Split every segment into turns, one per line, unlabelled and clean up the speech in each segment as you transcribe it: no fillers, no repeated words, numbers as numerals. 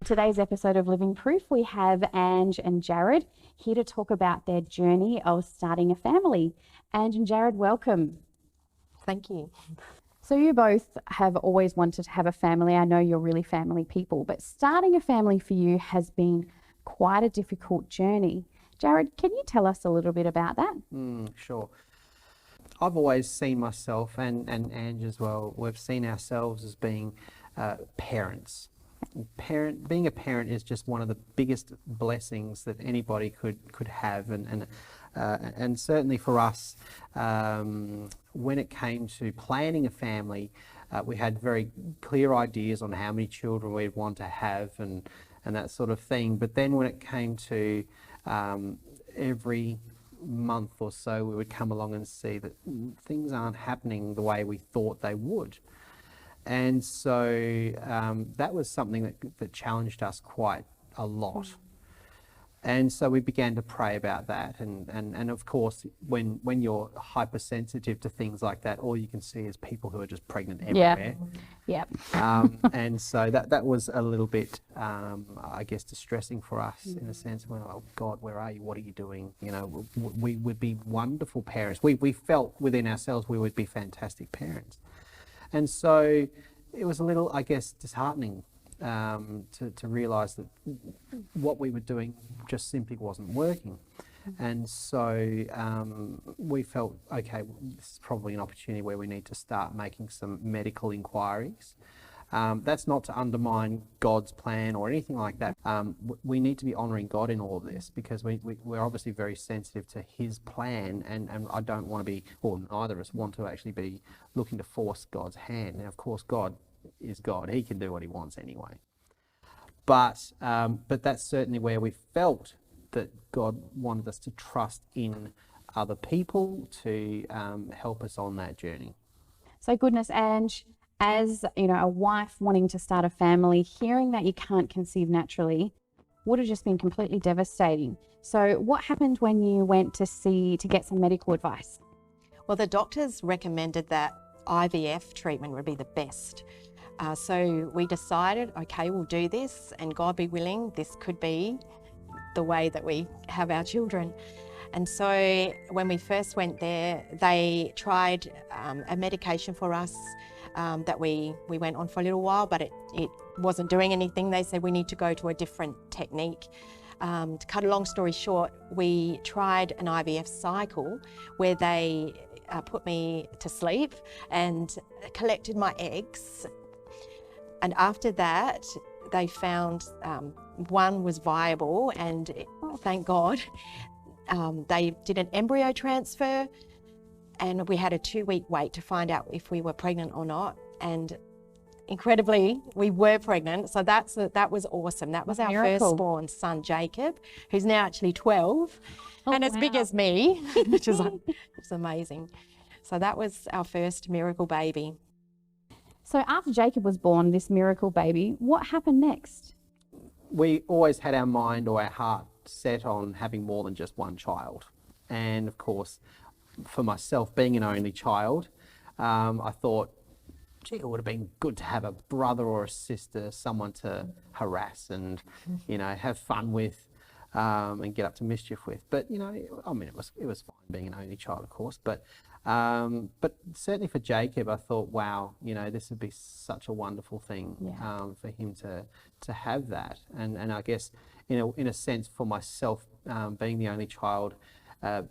Today's episode of Living Proof, we have Ange and Jarrod here to talk about their journey of starting a family. Ange and Jarrod, welcome.
Thank you.
So you both have always wanted to have a family. I know you're really family people, but starting a family for you has been quite a difficult journey. Jarrod, can you tell us a little bit about that?
Sure. I've always seen myself and Ange as well, we've seen ourselves as being parents. Being a parent is just one of the biggest blessings that anybody could have, and certainly for us, when it came to planning a family, we had very clear ideas on how many children we'd want to have and that sort of thing. But then when it came to every month or so, we would come along and see that things aren't happening the way we thought they would. And so that was something that challenged us quite a lot. And so we began to pray about that. And of course, when you're hypersensitive to things like that, all you can see is people who are just pregnant everywhere.
Yeah.
And so that was a little bit, I guess, distressing for us in a sense. Well, oh God, where are you? What are you doing? You know, we would be wonderful parents. We felt within ourselves we would be fantastic parents. And so it was a little, I guess, disheartening to realise that what we were doing just simply wasn't working. And so we felt, okay, this is probably an opportunity where we need to start making some medical inquiries. That's not to undermine God's plan or anything like that. We need to be honouring God in all of this, because we're obviously very sensitive to His plan, and I don't want to be, or neither of us want to actually be looking to force God's hand. Now, of course, God is God. He can do what He wants anyway. But that's certainly where we felt that God wanted us to trust in other people to help us on that journey.
So goodness, Ange, as you know, a wife wanting to start a family, hearing that you can't conceive naturally would have just been completely devastating. So what happened when you went to get some medical advice?
Well, the doctors recommended that IVF treatment would be the best. So we decided, okay, we'll do this, and God be willing, this could be the way that we have our children. And so when we first went there, they tried a medication for us that we went on for a little while, but it wasn't doing anything. They said we need to go to a different technique. To cut a long story short, we tried an IVF cycle where they put me to sleep and collected my eggs. And after that, they found one was viable, and thank God, they did an embryo transfer, and we had a 2-week wait to find out if we were pregnant or not. And incredibly, we were pregnant. So that was awesome. That was our firstborn son, Jacob, who's now actually 12 and as big as me, which is it's amazing. So that was our first miracle baby.
So after Jacob was born, this miracle baby, what happened next?
We always had our mind or our heart set on having more than just one child. And of course, for myself, being an only child, I thought, gee, it would have been good to have a brother or a sister, someone to harass and, you know, have fun with and get up to mischief with. But, you know, I mean, it was fine being an only child, of course. But certainly for Jacob, I thought, wow, you know, this would be such a wonderful thing for him to have that. And I guess, in a sense, for myself, being the only child,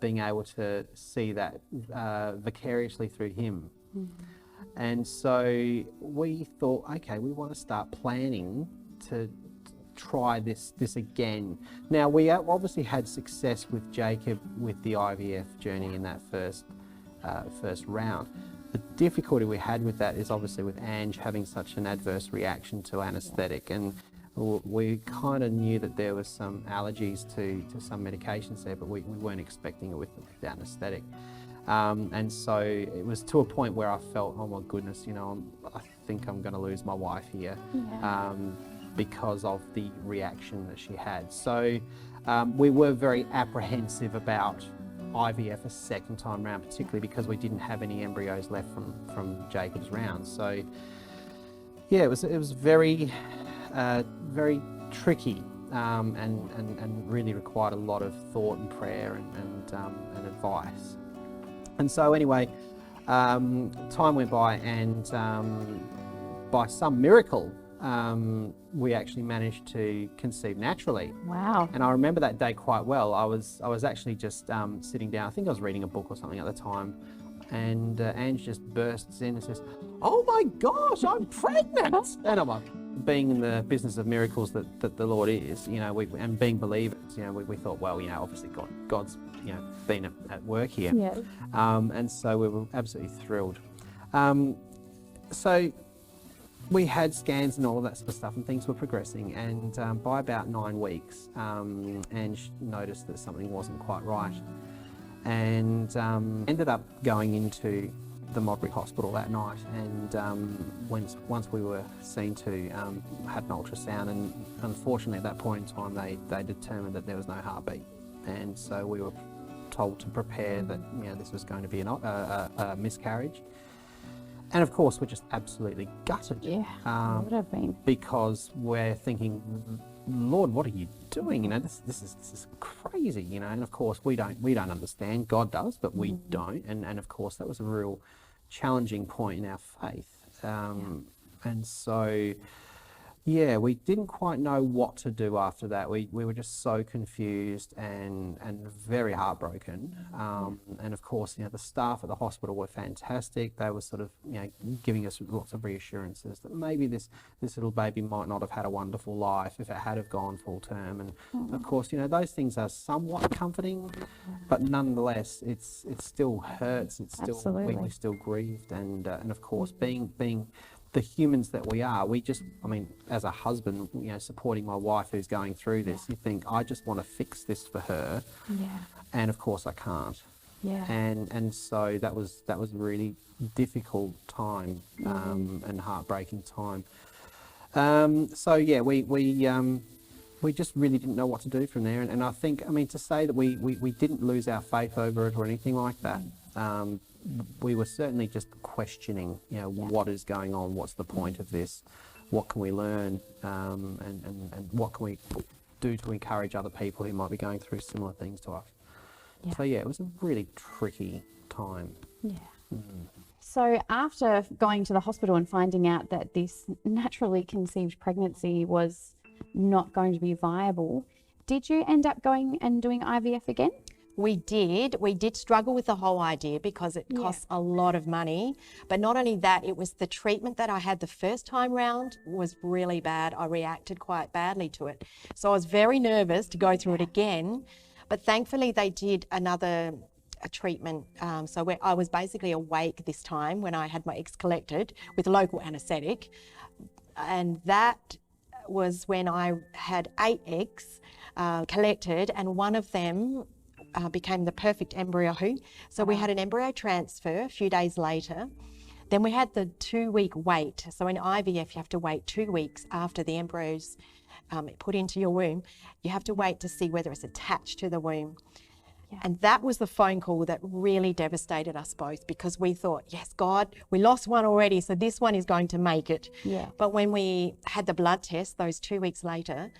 being able to see that vicariously through him. And so we thought, okay, we want to start planning to try this again. Now, we obviously had success with Jacob with the IVF journey in that first round. The difficulty we had with that is obviously with Ange having such an adverse reaction to anaesthetic, and we kind of knew that there was some allergies to some medications there, but we weren't expecting it with anaesthetic. And so it was to a point where I felt, oh my goodness, you know, I think I'm going to lose my wife here because of the reaction that she had. So we were very apprehensive about IVF a second time round, particularly because we didn't have any embryos left from Jacob's round. So yeah, it was very tricky and really required a lot of thought and prayer and advice. And so anyway, time went by, and by some miracle, we actually managed to conceive naturally.
Wow.
And I remember that day quite well. I was actually just sitting down. I think I was reading a book or something at the time, and Ange just bursts in and says, "Oh my gosh, I'm pregnant!" And I'm like, being in the business of miracles that the Lord is, and being believers, we thought, well, obviously God's been at work here.
Yeah.
And so we were absolutely thrilled. So we had scans and all of that sort of stuff, and things were progressing. And by about 9 weeks, Ange noticed that something wasn't quite right, and ended up going into the Modbury Hospital that night. And once we were seen to had an ultrasound, and unfortunately at that point in time they determined that there was no heartbeat, and so we were told to prepare that this was going to be a miscarriage. And of course, we're just absolutely gutted.
Yeah, it would have been.
Because we're thinking, Lord, what are you doing? This is crazy. And of course we don't understand. God does, but we don't. And of course that was a real challenging point in our faith. And so, yeah, we didn't quite know what to do after that. We were just so confused and very heartbroken. And of course, the staff at the hospital were fantastic. They were sort of, giving us lots of reassurances that maybe this little baby might not have had a wonderful life if it had have gone full term. And of course, those things are somewhat comforting, but nonetheless, it still hurts. It's still, we still grieved. And of course, being the humans that we are, as a husband, supporting my wife who's going through this, you think, I just want to fix this for her.
Yeah. And
of course I can't.
Yeah.
And so that was a really difficult time, and heartbreaking time. So yeah, we just really didn't know what to do from there. And I think, to say that we didn't lose our faith over it or anything like that. We were certainly just questioning, what is going on, what's the point of this, what can we learn, and what can we do to encourage other people who might be going through similar things to us. Yeah. So yeah, it was a really tricky time.
Yeah. So after going to the hospital and finding out that this naturally conceived pregnancy was not going to be viable, did you end up going and doing IVF again?
We did struggle with the whole idea because it costs a lot of money. But not only that, it was the treatment that I had the first time round was really bad. I reacted quite badly to it. So I was very nervous to go through it again. But thankfully they did another treatment. So I was basically awake this time when I had my eggs collected with local anaesthetic. And that was when I had 8 eggs collected, and one of them became the perfect embryo. So we had an embryo transfer a few days later. Then we had the 2-week wait. So in IVF, you have to wait 2 weeks after the embryo's put into your womb. You have to wait to see whether it's attached to the womb. Yeah. And that was the phone call that really devastated us both, because we thought, yes, God, we lost one already, so this one is going to make it.
Yeah.
But when we had the blood test those 2 weeks later,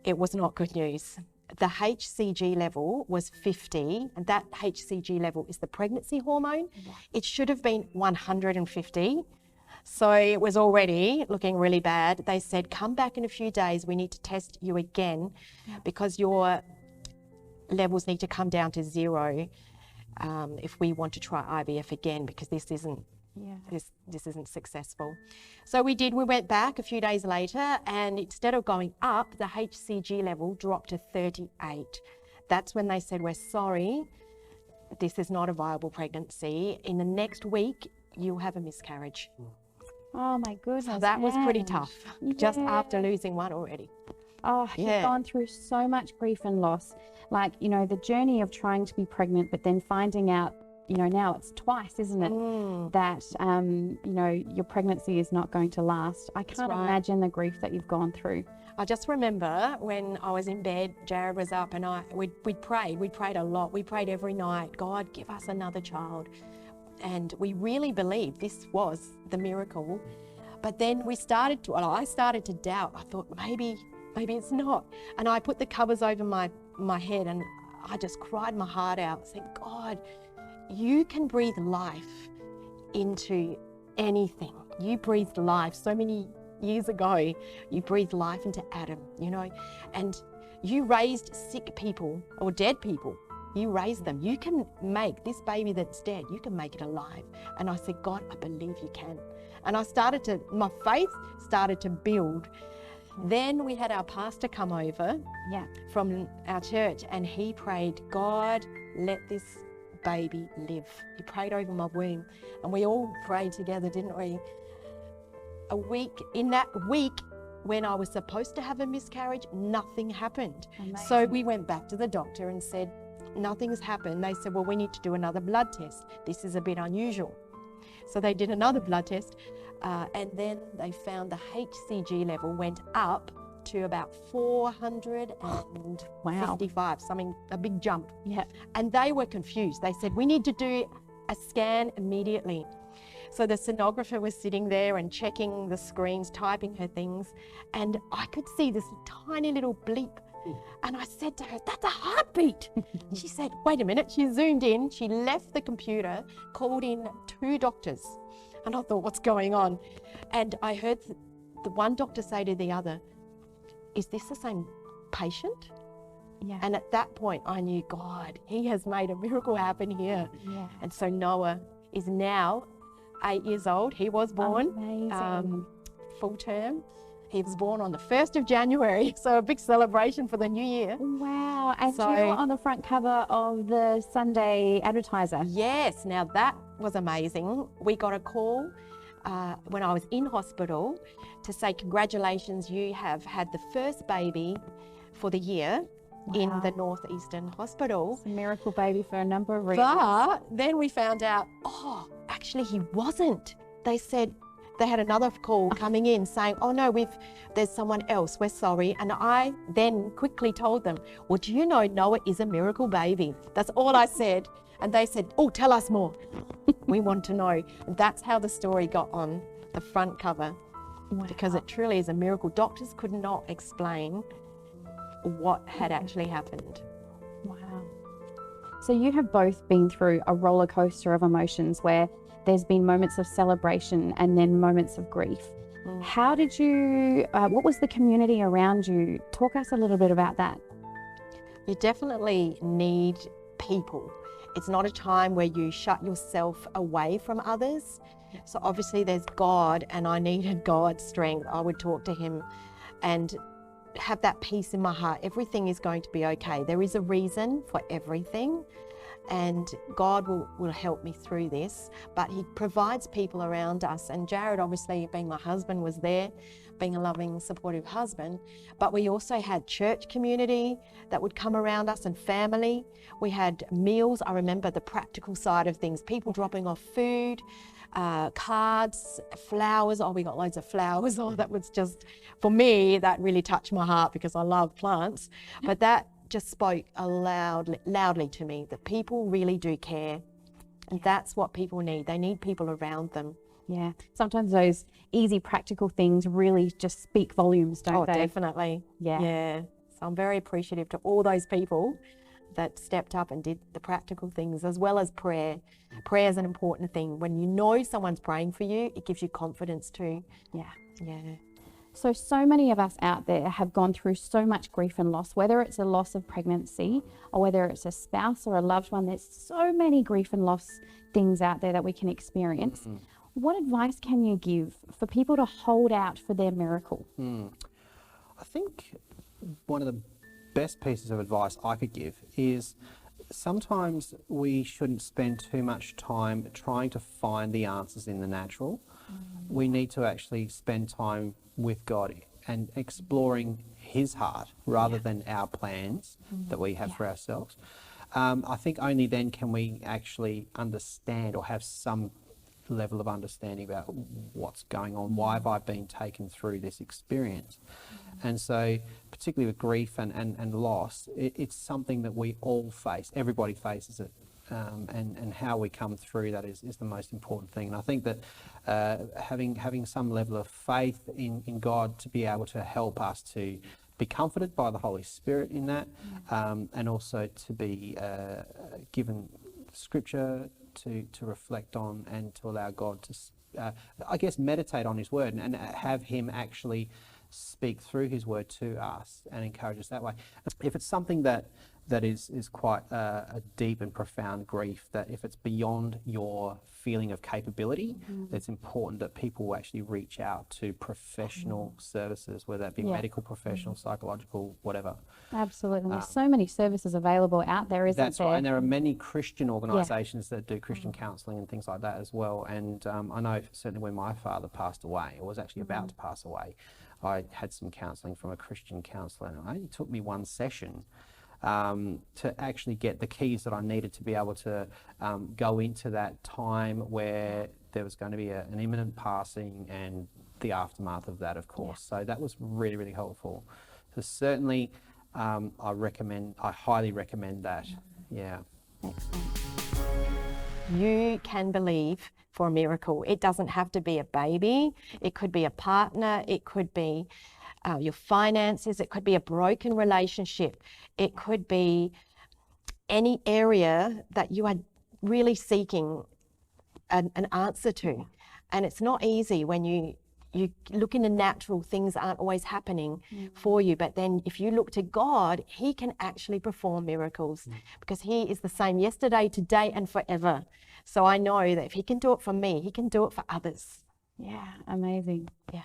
it was not good news. The HCG level was 50, and that HCG level is the pregnancy hormone. Yeah. It should have been 150. So it was already looking really bad. They said, come back in a few days, we need to test you again because your levels need to come down to 0 if we want to try IVF again, because this isn't this isn't successful. So we went back a few days later, and instead of going up, the HCG level dropped to 38. That's when they said, we're sorry, this is not a viable pregnancy. In the next week, you'll have a miscarriage.
Oh my goodness.
So that was pretty tough, just after losing one already.
Oh, you've gone through so much grief and loss. Like, the journey of trying to be pregnant, but then finding out, now it's twice, isn't it? That, your pregnancy is not going to last. I can't imagine the grief that you've gone through.
I just remember when I was in bed, Jarrod was up, and we'd prayed a lot. We prayed every night, God, give us another child. And we really believed this was the miracle. But then I started to doubt. I thought maybe maybe it's not. And I put the covers over my head and I just cried my heart out, saying, God, you can breathe life into anything. You breathed life so many years ago. You breathed life into Adam, you know, and you raised sick people or dead people. You raised them. You can make this baby that's dead, you can make it alive. And I said, God, I believe you can. And my faith started to build. Then we had our pastor come over from our church, and he prayed, God, let this baby live. He prayed over my womb, and we all prayed together, didn't we? In that week, when I was supposed to have a miscarriage, nothing happened.
Amazing.
So we went back to the doctor and said, nothing's happened. They said, well, we need to do another blood test. This is a bit unusual. So they did another blood test, and then they found the HCG level went up to about 455, a big jump.
Yeah.
And they were confused. They said, we need to do a scan immediately. So the sonographer was sitting there and checking the screens, typing her things, and I could see this tiny little bleep. And I said to her, that's a heartbeat. She said, wait a minute. She zoomed in, she left the computer, called in 2 doctors. And I thought, what's going on? And I heard the one doctor say to the other, is this the same patient?
Yeah.
And at that point, I knew, God, he has made a miracle happen here.
Yeah.
And so Noah is now 8 years old. He was born full term. He was born on the 1st of January, so a big celebration for the new year.
Wow. And
So-
you were on the front cover of the Sunday Advertiser.
Yes, now that was amazing. We got a call when I was in hospital to say, congratulations, you have had the first baby for the year in
Wow.
the Northeastern Hospital.
It's a miracle baby for a number of reasons.
But then we found out, actually he wasn't. They said they had another call coming in saying, oh no, there's someone else, we're sorry. And I then quickly told them, well, do you know Noah is a miracle baby? That's all I said. And they said, oh, tell us more. We want to know. And that's how the story got on the front cover, because it truly is a miracle. Doctors could not explain what had actually happened.
Wow. So you have both been through a roller coaster of emotions where there's been moments of celebration and then moments of grief. How did you, what was the community around you? Talk us a little bit about that.
You definitely need people. It's not a time where you shut yourself away from others. So obviously there's God, and I needed God's strength. I would talk to him and have that peace in my heart. Everything is going to be okay. There is a reason for everything, and God will help me through this. But he provides people around us, and Jarrod, obviously being my husband, was there, being a loving, supportive husband. But we also had church community that would come around us, and family. We had meals. I remember the practical side of things, people dropping off food, cards, flowers. We got loads of flowers. That was just, for me, that really touched my heart because I love plants. But that just spoke loudly to me that people really do care. And that's what people need. They need people around them.
Yeah. Sometimes those easy, practical things really just speak volumes, don't they?
Definitely. Yeah. So I'm very appreciative to all those people that stepped up and did the practical things, as well as prayer. Prayer is an important thing. When you know someone's praying for you, it gives you confidence too.
Yeah.
Yeah.
So many of us out there have gone through so much grief and loss, whether it's a loss of pregnancy or whether it's a spouse or a loved one. There's so many grief and loss things out there that we can experience. What advice can you give for people to hold out for their miracle?
I think one of the best pieces of advice I could give is sometimes we shouldn't spend too much time trying to find the answers in the natural. We need to actually spend time with God and exploring his heart rather than our plans that we have for ourselves. I think only then can we actually understand or have some level of understanding about what's going on. Why have I been taken through this experience? And so particularly with grief and loss, it's something that we all face. Everybody faces it. And how we come through that is the most important thing. And I think that having some level of faith in God to be able to help us to be comforted by the Holy Spirit in that, and also to be given Scripture to reflect on and to allow God to, I guess, meditate on His Word and have Him actually speak through His Word to us and encourage us that way. If it's something that is quite a deep and profound grief, that if it's beyond your feeling of capability, it's important that people actually reach out to professional services, whether that be medical professional, psychological, whatever.
Absolutely. There's so many services available out there, isn't
That's
there?
right, and there are many Christian organisations that do Christian counselling and things like that as well. And I know certainly when my father passed away, or was actually about to pass away, I had some counselling from a Christian counsellor, and it only took me one session to actually get the keys that I needed to be able to go into that time where there was going to be an imminent passing and the aftermath of that, of course. So that was really, really helpful. So certainly, I highly recommend that. Yeah.
Excellent.
You can believe for a miracle. It doesn't have to be a baby. It could be a partner. It could be your finances. It could be a broken relationship. It could be any area that you are really seeking an answer to. And it's not easy when you look in the natural, things aren't always happening for you. But then if you look to God, He can actually perform miracles because He is the same yesterday, today, and forever. So I know that if He can do it for me, He can do it for others.
Yeah, amazing.
Yeah.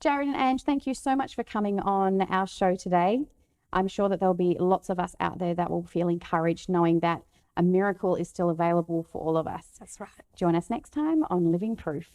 Jarrod and Ange, thank you so much for coming on our show today. I'm sure that there'll be lots of us out there that will feel encouraged knowing that a miracle is still available for all of us.
That's right.
Join us next time on Living Proof.